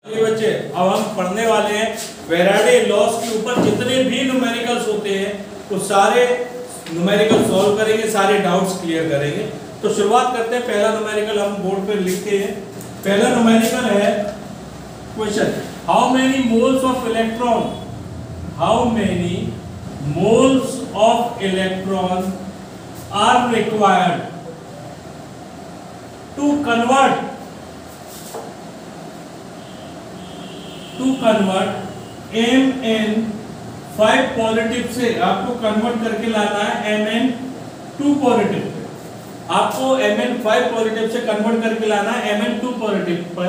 बच्चे अब हम पढ़ने वाले हैं फैराडे लॉस के ऊपर जितने भी न्यूमेरिकल्स होते हैं वो सारे न्यूमेरिकल सॉल्व करेंगे, सारे डाउट्स क्लियर करेंगे। तो शुरुआत करते हैं। पहला न्यूमेरिकल हम बोर्ड पे लिखते हैं। पहला न्यूमेरिकल है question, how many moles of electron are required to convert Mn5 positive से आपको कन्वर्ट करके लाना है Mn2 पॉजिटिव पे। आपको Mn5 पॉजिटिव से कन्वर्ट करके लाना है Mn2 पॉजिटिव पर।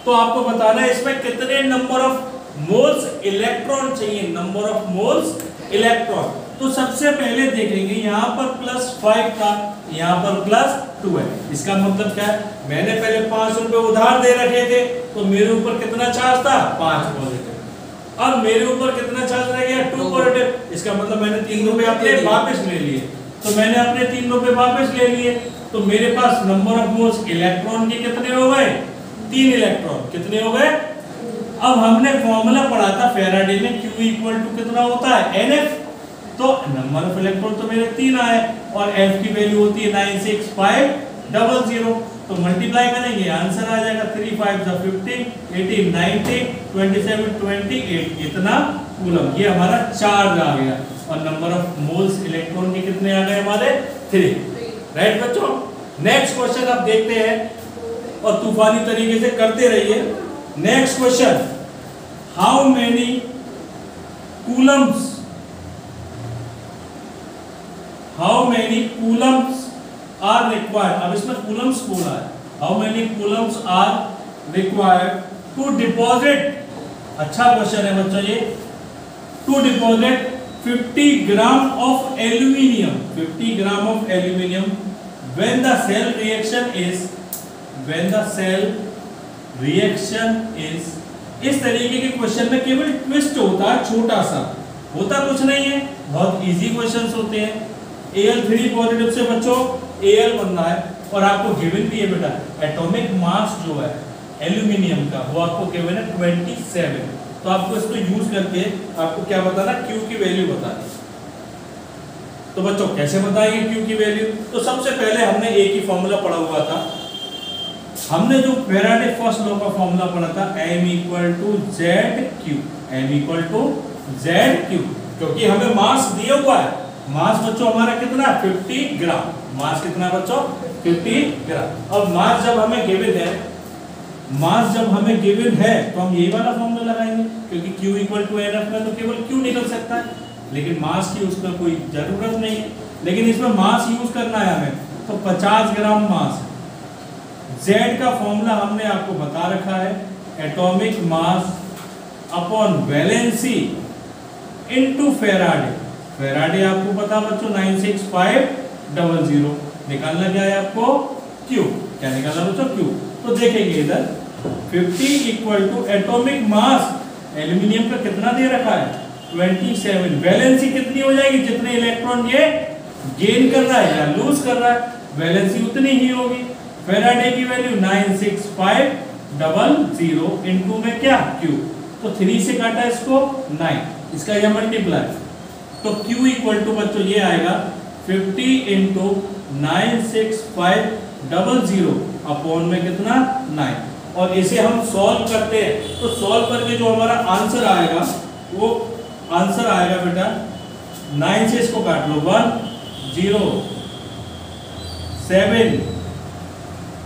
तो आपको बताना है इसमें कितने नंबर ऑफ मोल्स इलेक्ट्रॉन चाहिए, नंबर ऑफ मोल्स इलेक्ट्रॉन। तो सबसे पहले देखेंगे यहाँ पर +5 था, यहाँ पर +2 है। इसका मतलब क्या है, मैंने पहले 5 रुपए उधार दे रखे थे तो मेरे ऊपर कितना चार्ज था, 5 पॉजिटिव। अब मेरे ऊपर कितना चार्ज रह गया, 2 पॉजिटिव। इसका मतलब मैंने 3 रुपए अपने वापस ले लिए। तो मैंने अपने 3 रुपए वापस ले लिए तो मेरे पास नंबर ऑफ मोल्स इलेक्ट्रॉन के कितने हो गए, 3 इलेक्ट्रॉन। कितने हो गए। अब हमने फॉर्मूला पढ़ा था फैराडे में, Q इक्वल टू कितना होता है, NF। तो नंबर ऑफ इलेक्ट्रॉन तो मेरे 3 आए और F की वैल्यू होती है 96500। तो मल्टीप्लाई करेंगे आंसर आ जाएगा 3 5 15 18 19 27 28 इतना कूलम। ये हमारा चार्ज आ गया और नंबर ऑफ मोल्स इलेक्ट्रॉन के कितने आ गए हमारे, 3। राइट बच्चों। नेक्स्ट क्वेश्चन आप देखते हैं और तूफानी तरीके से करते रहिए। Next question, how many Coulomb's are required। अब इसमें कूलम्स बोला है, how many coulomb are required to deposit। अच्छा क्वेश्चन है बच्चों ये, to deposit 50 gram of aluminium, 50 gram of aluminium when the cell reaction is। इस तरीके के क्वेश्चन में केवल ट्विस्ट होता है, छोटा सा होता कुछ नहीं है, बहुत इजी क्वेश्चंस होते हैं। Al3 पॉजिटिव से बच्चों Al बनना है और आपको गिवन भी है बेटा, एटॉमिक मास जो है एल्यूमिनियम का वो आपको गिवन है 27। तो आपको इसको यूज करके आपको क्या बताना, Q की वैल्यू बतानी। तो बच्चों कैसे बताएंगे Q की वैल्यू, तो सबसे पहले हमने एक ही फॉर्मूला पढ़ा हुआ था। हमने जो फैराडे फर्स्ट लॉ का फॉर्मूला पढ़ा था, M = ZQ, M = ZQ, क्योंकि हमें मास दिया हुआ है। मास बच्चों हमारा कितना, 50 ग्राम। मास कितना बच्चों, 50 ग्राम। अब मास जब हमें गिवन है, तो हम यही वाला फॉर्मूला लगाएंगे, क्योंकि Q = NF में तो केवल Q निकल सकता है, लेकिन मास की उसमें कोई जरूरत नहीं है। लेकिन इसमें मास यूज करना है हमें, तो 50 ग्राम मास। Z का फॉर्मूला हमने आपको बता रखा है, atomic mass upon valency into Faraday. Faraday आपको पता बच्चों 96500। निकालना क्या है आपको, Q। क्या निकालना बच्चों, Q। तो देखेंगे इधर 50 = एटॉमिक मास एल्यूमिनियम का कितना दे रखा है, 27। वैलेंसी कितनी हो जाएगी, जितने इलेक्ट्रॉन ये गेन कर रहा है या लूज कर रहा है, वैलेंसी उतनी ही होगी। फैराडे की वैल्यू 96500 इनटू में क्या, Q। तो 3 से काटा इसको 9, इसका यह मल्टीप्लाई। तो Q = बच्चों ये आएगा 50 × 96500 अपॉन में कितना, 9। और इसे हम सॉल्व करते हैं, तो सॉल्व करके जो हमारा आंसर आएगा वो आंसर आएगा बेटा 9 से इसको काट लो, 1 0 7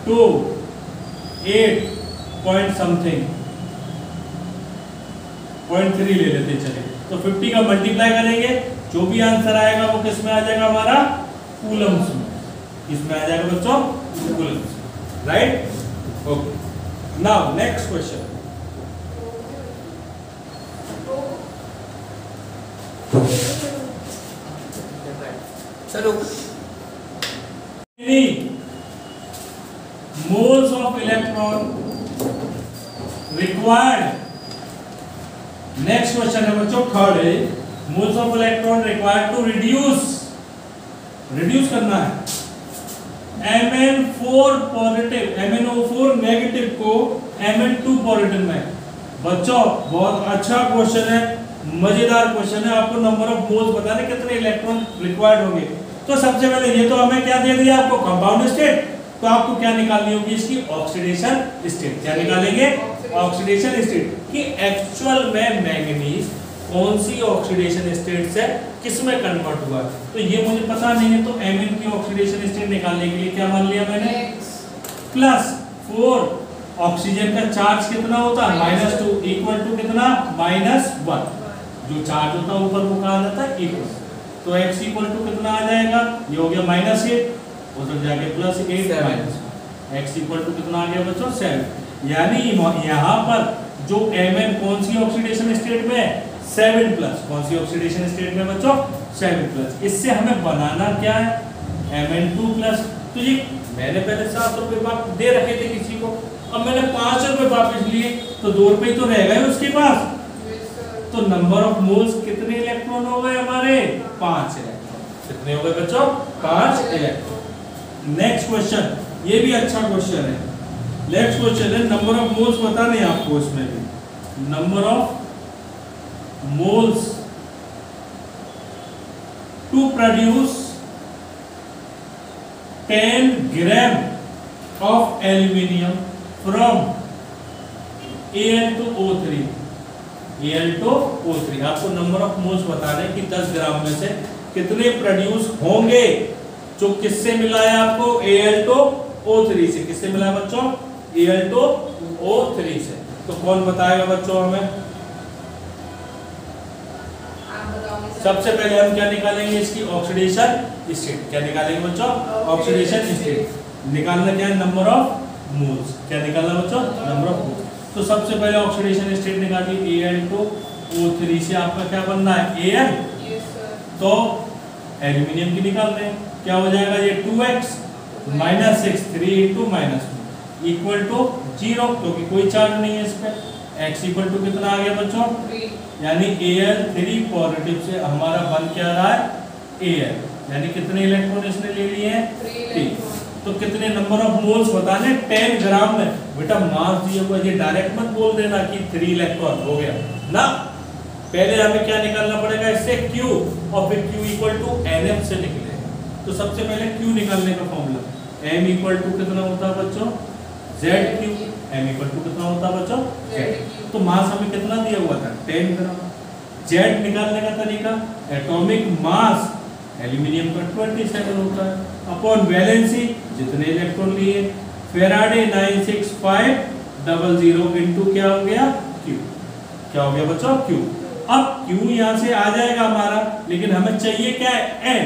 2 8 पॉइंट समथिंग 0.3 ले लेते चले। तो 50 का मल्टीप्लाई करेंगे, जो भी आंसर आएगा वो किस में आ जाएगा हमारा, कूलम्स में। इसमें आ जाएगा बच्चों coulombs. Right, okay. Now next question, चलो। Moles of electron required. Next question है बच्चों, थर्ड है, moles of electron required to reduce करना है MnO4 नेगेटिव को Mn2 पॉजिटिव में बच्चों बहुत अच्छा क्वेश्चन है, मजेदार क्वेश्चन है। आपको नंबर ऑफ मोल्स बताने कितने इलेक्ट्रॉन रिक्वायर्ड होंगे। तो सबसे पहले ये तो हमें क्या दे दिया आपको, कंपाउंड स्टेट। तो आपको क्या निकालनी होगी, इसकी ऑक्सीडेशन स्टेट। क्या निकालेंगे, ऑक्सीडेशन स्टेट कि एक्चुअल में मैंगनीज कौन सी ऑक्सीडेशन स्टेट से किस में कन्वर्ट हुआ। तो ये मुझे पता नहीं है, तो Mn की ऑक्सीडेशन स्टेट निकालने के लिए क्या मान लिया मैंने, प्लस 4। ऑक्सीजन का चार्ज कितना होता है, -2 इक्वल टू कितना, -1। जो चार्ज होता है ऊपर वो कहा जाता है इक्वल। तो x इक्वल टू कितना आ जाएगा, ये हो गया -8, उधर जाके +8 x इक्वल टू कितना आ गया बच्चों, 7। यानी यहाँ पर जो Mn कौन सी ऑक्सीडेशन स्टेट में है, 7+। कौन सी ऑक्सीडेशन स्टेट में बच्चों, 7+। इससे हमें बनाना क्या है, Mn2+। तो ये मैंने पहले 7 रुपए दे रखे थे किसी को, अब मैंने 5 रुपए वापस लिए, तो 2 रुपए तो रह गए उसके पास। तो नंबर ऑफ मोल्स कितने इलेक्ट्रॉन हो गए हमारे, 5 इलेक्ट्रॉन। कितने हो गए बच्चों, 5 इलेक्ट्रॉन। नेक्स्ट क्वेश्चन, ये भी अच्छा क्वेश्चन है। नेक्स्ट क्वेश्चन है, नंबर ऑफ मोल्स बताने हैं आपको इसमें भी। Number of moles to produce 10 gram of aluminium from Al2O3। Al2O3 आपको नंबर ऑफ मोल्स बताने कि 10 ग्राम में से कितने प्रोड्यूस होंगे। जो किससे मिला है आपको, Al2O3 से। किससे मिला है बच्चों, Al2O3 से। तो कौन बताएगा बच्चों हमें, सबसे पहले हम क्या निकालेंगे, इसकी ऑक्सीडेशन स्टेट। क्या निकालेंगे बच्चों, ऑक्सीडेशन स्टेट। निकालना क्या है, नंबर ऑफ मोल्स। क्या निकालना बच्चों, नंबर ऑफ मोल्स। तो सबसे पहले ऑक्सीडेशन स्टेट निकालिए, Al2O3 से आपका क्या बनना है, Al। तो एल्यूमिनियम की निकाल रहे हैं, क्या हो जाएगा ये 2x -6 3 × -2 इक्वल टू 0, क्योंकि कोई चार्ज नहीं है इस पे। x इक्वल टू कितना आ गया बच्चों, यानी Al3 पॉजिटिव से हमारा बन क्या रहा है, Al। यानी कितने इलेक्ट्रॉन इसने ले लिए हैं, 3। तो कितने नंबर ऑफ मोल्स बताने, 10 ग्राम में। बेटा मास दिया हुआ, ये डायरेक्ट मत बोल देना कि 3 इलेक्ट्रॉन हो गया ना। पहले हमें क्या निकालना पड़ेगा इससे, Q, और फिर Q इक्वल टू Nm से निकलेगा। तो सबसे पहले Q निकालने का फॉर्मूला, M इक्वल टू कितना होता है बच्चों, ZQ। M इक्वल टू कितना होता है बच्चों, Z। तो मास हमें कितना दिया हुआ था, 10 ग्राम। Z निकालने का तरीका, एटॉमिक मास एल्यूमिनियम का 27 होता है, अपॉन वैलेंसी जितने इलेक्ट्रॉन लिए, फेराडे 96500 इनटू क्या हो गया, Q। क्या हो गया बच्चों, Q। अब Q यहाँ से आ जाएगा हमारा, लेकिन हमें चाहिए क्या है, N।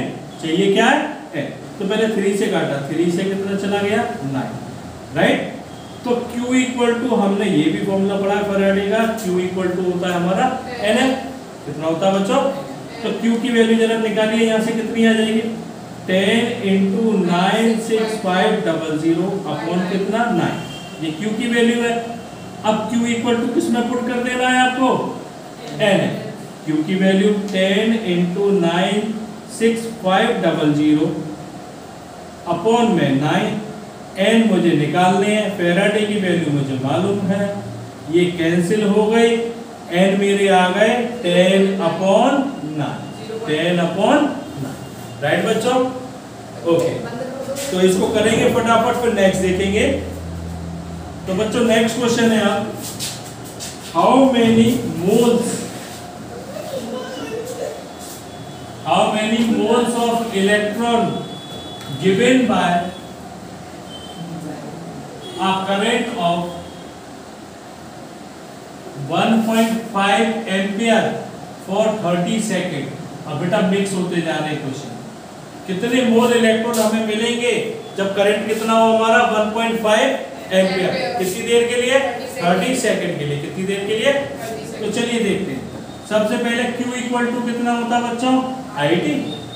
चाहिए क्या है, N। तो पहले 3 से काटा, 3 से कितना चला गया, 9, राइट। तो Q इक्वल टू, हमने ये भी फॉर्मूला पढ़ा है फेराडे का, Q इक्वल टू होता है हमारा Nf। कितना होता है बच्चों, तो Q की वैल्यू जरा निकालिए, यहाँ से कितनी आ जाएगी, 10 × 96500 अपॉन कितना, 9। ये Q की वैल्यू है। अब Q इक्वल टू किस में पुट कर देना है आपको, N। Q की वैल्यू 10 × 96500 अपॉन में 9। N मुझे निकालने हैं, फेराडे की वैल्यू मुझे मालूम है, ये कैंसिल हो गई। N मेरे आ गए 10/9, 10/9, राइट बच्चों, ओके। तो इसको करेंगे फटाफट, फिर नेक्स्ट देखेंगे। तो बच्चों नेक्स्ट क्वेश्चन है, आप how many moles of electron given by a current of 1.5 ampere for 30 second. अब बेटा मिक्स होते जा रहे क्वेश्चन, कितने मोल इलेक्ट्रॉन हमें मिलेंगे जब करंट कितना हो हमारा 1.5 एम्पियर, कितनी देर के लिए, 30 सेकेंड के लिए। कितनी देर के लिए, तो चलिए देखते हैं। सबसे पहले Q इक्वल टू कितना होता है बच्चों, IT।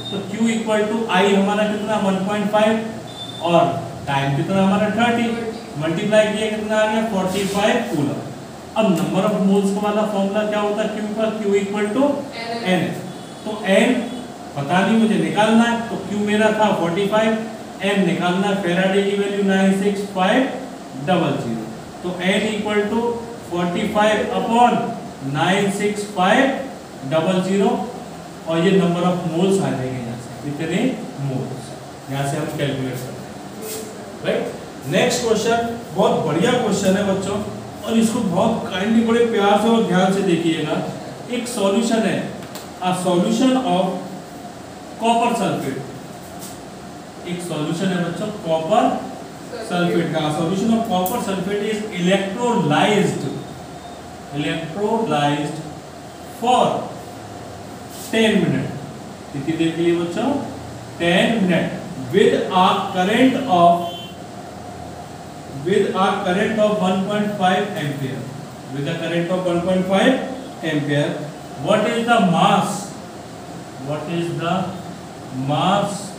तो Q इक्वल टू I हमारा कितना 1.5 और टाइम कितना हमारा 30, मल्टीप्लाई किया कितना आ गया 45 कूलम। अब नंबर ऑफ मोल्स का वाला फॉर्मूला क्या होता है Q का, Q इक्वल टू N। तो N पता नहीं मुझे निकालना है, तो Q मेरा था 45, N निकालना है, फेराडे की वैल्यू 96500। तो N इक्वल टू 45 अपॉन 96500 और ये नंबर ऑफ मोल्स आ जाएंगे यहाँ से, कितने मोल्स, यहाँ से हम कैलकुलेट करते हैं, राइट। नेक्स्ट क्वेश्चन बहुत बढ़िया क्वेश्चन है बच्चों, और इसको बहुत काइंडली बड़े प्यार से और ध्यान से देखिएगा। एक सॉल्यूशन है, a solution of copper sulphate, एक सॉल्यूशन है बच्चों कॉपर सल्फेट का। Solution of copper sulphate is electrolysed for 10 minute, कितनी देर के लिए बच्चों, 10 minute with a current of 1.5 ampere, with a current of 1.5 ampere. What is the mass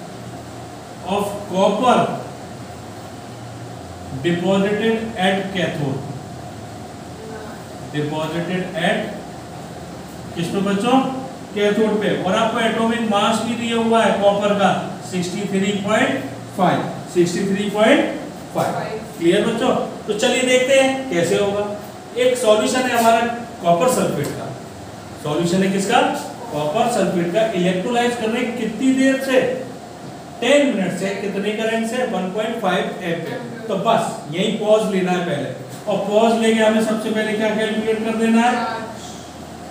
of copper deposited at cathode, किस पे बच्चों, कैथोड पे, और आपको एटॉमिक मास भी दिया हुआ है कॉपर का 63.5। क्लियर बच्चों। तो चलिए देखते हैं कैसे होगा। एक सॉल्यूशन है हमारा कॉपर सल्फेट का, सॉल्यूशन है किसका, कॉपर सल्फेट का। इलेक्ट्रोलाइज करने कितनी देर से, 10 मिनट से, कितने करंट से, 1.5 एम्पीयर। तो बस यही पॉज लेना है पहले, और पॉज लेके हमें सबसे पहले क्या कैलकुलेट कर देना है,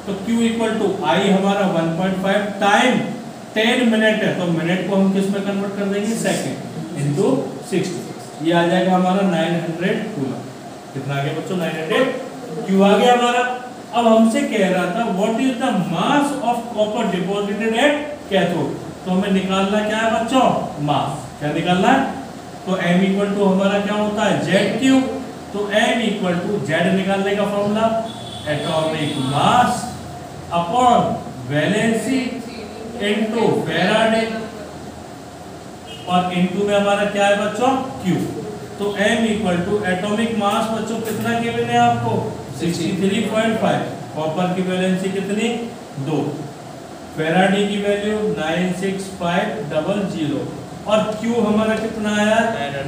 तो Q इक्वल टू आई हमारा 1.5 टाइम 10 मिनट है, तो मिनट को हम किस में कन्वर्ट कर देंगे, सेकंड इनटू 60, ये आ जाएगा हमारा 900 कूलम। कितना आ गया बच्चों, 900 Q आ गया हमारा। अब हमसे कह रहा था what is the mass of copper deposited at cathode, तो हमें निकालना क्या है बच्चों, मास। क्या निकालना है, तो m इक्वल टू हमारा क्या होता है, ZQ। तो m इक्वल टू Z निकालने का formula atomic mass upon valency into Faraday, और इनटू में हमारा क्या है बच्चों, Q। तो m equal to atomic mass बच्चों कितना गिवन है आपको, 63.5, कॉपर की वैलेंसी कितनी, 2, फैराडे की वैल्यू 96500, और Q हमारा कितना आया,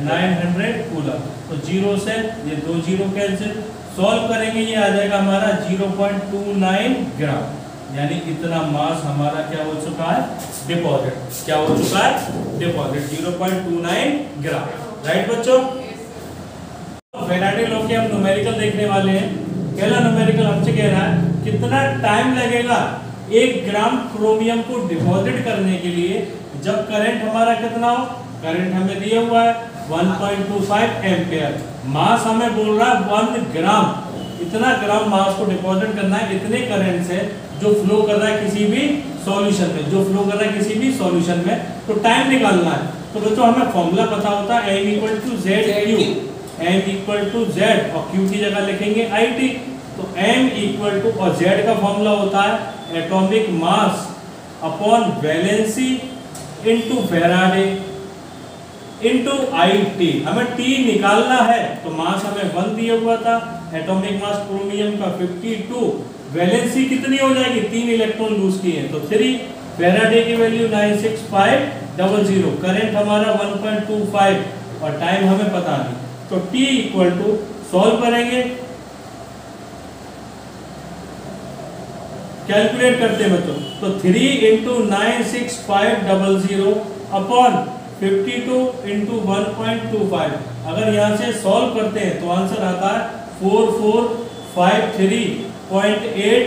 900 कूलम। तो 0 से ये 2 0 कैंसिल, सॉल्व करेंगे ये आ जाएगा हमारा 0.29 ग्राम, यानी इतना मास हमारा क्या हो चुका है, डिपॉजिट। क्या हो चुका है, डिपॉजिट 0.29 ग्राम, राइट बच्चों। फैराडे लॉ के हम न्यूमेरिकल देखने वाले हैं। पहला न्यूमेरिकल हमसे कह रहा है कितना टाइम लगेगा 1 ग्राम क्रोमियम को डिपॉजिट करने के लिए, जब करंट हमारा कितना हो, करंट हमें दिया हुआ है 1.25 एम्पियर, मास हमें बोल रहा है 1 ग्राम, इतना ग्राम मास को डिपॉजिट करना है इतने करंट से जो फ्लो कर रहा है किसी भी सॉल्यूशन में, तो टाइम निकालना है। तो बच्चों हमें फॉर्मूला पता होता है m equal to ZQ, m equal to Z और Q की जगह लिखेंगे IT। तो m इक्वल टू, और Z का फॉर्मूला होता है atomic mass upon valency into Faraday into IT। हमें T निकालना है, तो मास हमें 1 दिया हुआ था, एटॉमिक मास क्रोमियम का 52, वैलेंसी कितनी हो जाएगी, 3 इलेक्ट्रॉन लूज किए तो 3, फैराडे की वैल्यू 96500, करंट हमारा 1.25 और टाइम हमें पता नहीं। तो T इक्वल टू, सॉल्व करेंगे, कैलकुलेट करते हैं बच्चों, तो 3 × 96500 अपॉन 52 × 1.25, अगर यहाँ से सॉल्व करते हैं तो आंसर आता है 4453.8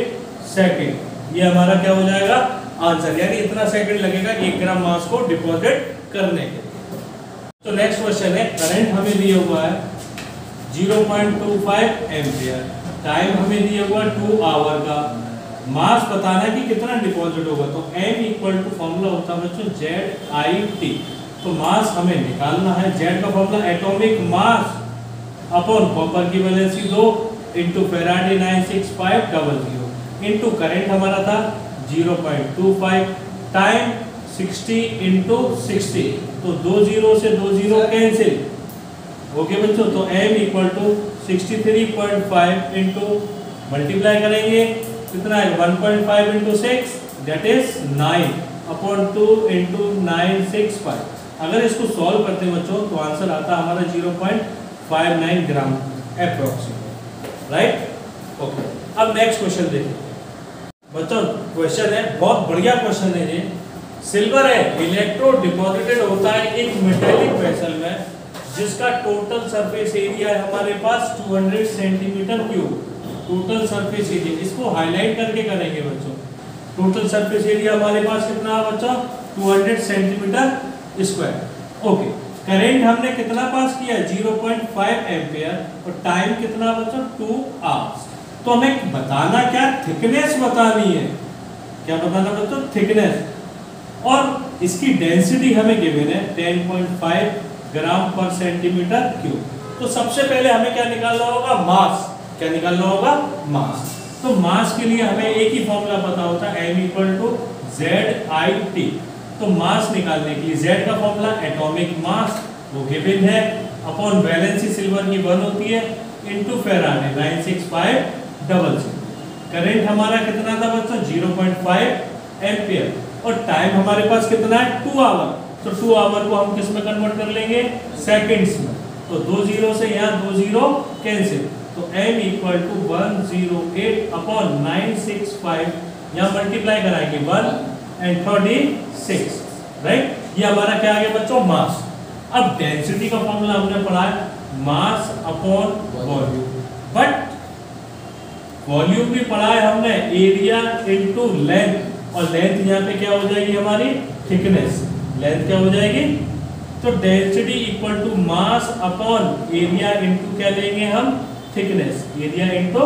सेकेंड। ये हमारा क्या हो जाएगा आंसर, यानी इतना सेकंड लगेगा 1 ग्राम मास को डिपॉजिट करने के। तो नेक्स्ट क्वेश्चन है, करंट हमें दिया हुआ है 0.25 एम्पियर, टाइम हमें दिया हुआ 2 आवर का, मास बताना कि कितना डिपॉजिट होगा। तो m इक्वल टू फॉर्मूला होता है बच्चों ZIT, तो मास हमें निकालना है। Z का formula atomic mass upon copper की valency 2 into Faraday 96500 into current हमारा था 0.25, टाइम 60 × 60, तो 2 0 से 2 0 कैंसिल, ओके बच्चों। तो m equal to 63.5 into multiply करेंगे कितना है 1.5 × 6 दैट इज 9 अपॉन 2 × 965। अगर इसको सॉल्व करते हैं बच्चों तो आंसर आता है हमारा 0.59 ग्राम अप्रोक्सीमेट, राइट। ओके, अब नेक्स्ट क्वेश्चन देखिए बच्चों। क्वेश्चन है, बहुत बढ़िया क्वेश्चन है ये। सिल्वर है, इलेक्ट्रोड डिपॉजिटेड होता है एक मेटेलिक वेसल में जिसका टोटल सरफेस एरिया है हमारे पास 200 centimetre cube. Total surface area, इसको हाईलाइट करके करेंगे बच्चों। टोटल सरफेस एरिया हमारे पास कितना है बच्चों? 200 सेंटीमीटर स्क्वायर। ओके, करंट हमने कितना पास किया? 0.5 एम्पियर और टाइम कितना बच्चों? 2 आवर्स। तो हमें बताना क्या? थिकनेस बतानी है। क्या बताना बच्चों? थिकनेस। और इसकी डेंसिटी हमें गिवन है 10.5 ग्राम पर सेंटीमीटर क्यूब। तो सबसे पहले हमें क्या निकालना होगा? मास। क्या निकालना होगा? मास। तो मास के लिए हमें एक ही फॉर्मूला पता होता है, m = ZIT। तो मास निकालने के लिए Z का फॉर्मूला एटॉमिक मास वो गिवन है अपॉन वैलेंसी सिल्वर की 1 होती है इनटू फेराडे 96500। करंट हमारा कितना था बच्चों? 0.5 एम्पियर और टाइम हमारे पास कितना है? 2 आवर। तो 2 आवर को हम किस में कन्वर्ट कर लेंगे? सेकंड्स में। तो 2 जीरो से यहाँ 2 जीरो कैंसिल, तो m = 108 अपॉन 965, यहाँ मल्टीप्लाई कराएंगे 1 and 36, राइट। ये हमारा क्या आ गया बच्चों? मास। अब डेंसिटी का फॉर्मूला हमने पढ़ा है, mass upon volume. But volume भी पढ़ा है हमने, एरिया इनटू लेंथ, और लेंथ यहाँ पे क्या हो जाएगी हमारी? थिकनेस। लेंथ क्या हो जाएगी? तो density equal to mass upon area into क्या लेंगे हम? थिकनेस। Area into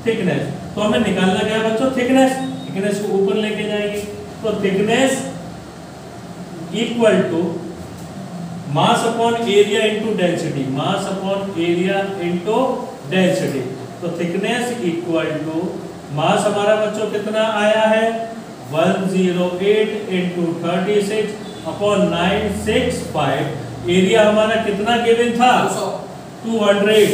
thickness. तो हमें निकालना क्या है बच्चों? थिकनेस। थिकनेस को ऊपर लेके जाएंगे, तो thickness equal to mass upon area into density. Mass upon area into density. तो थिकनेस इक्वल टू मास हमारा बच्चों कितना आया है? 108 इंटू 36 अपॉन 965। एरिया हमारा कितना गिवन था? 200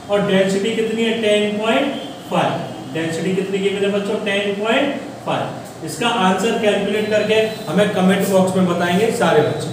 और डेंसिटी कितनी है? 10.5। डेंसिटी कितनी गिवन है बच्चों? 10.5। इसका आंसर कैलकुलेट करके हमें कमेंट बॉक्स में बताएंगे सारे बच्चे।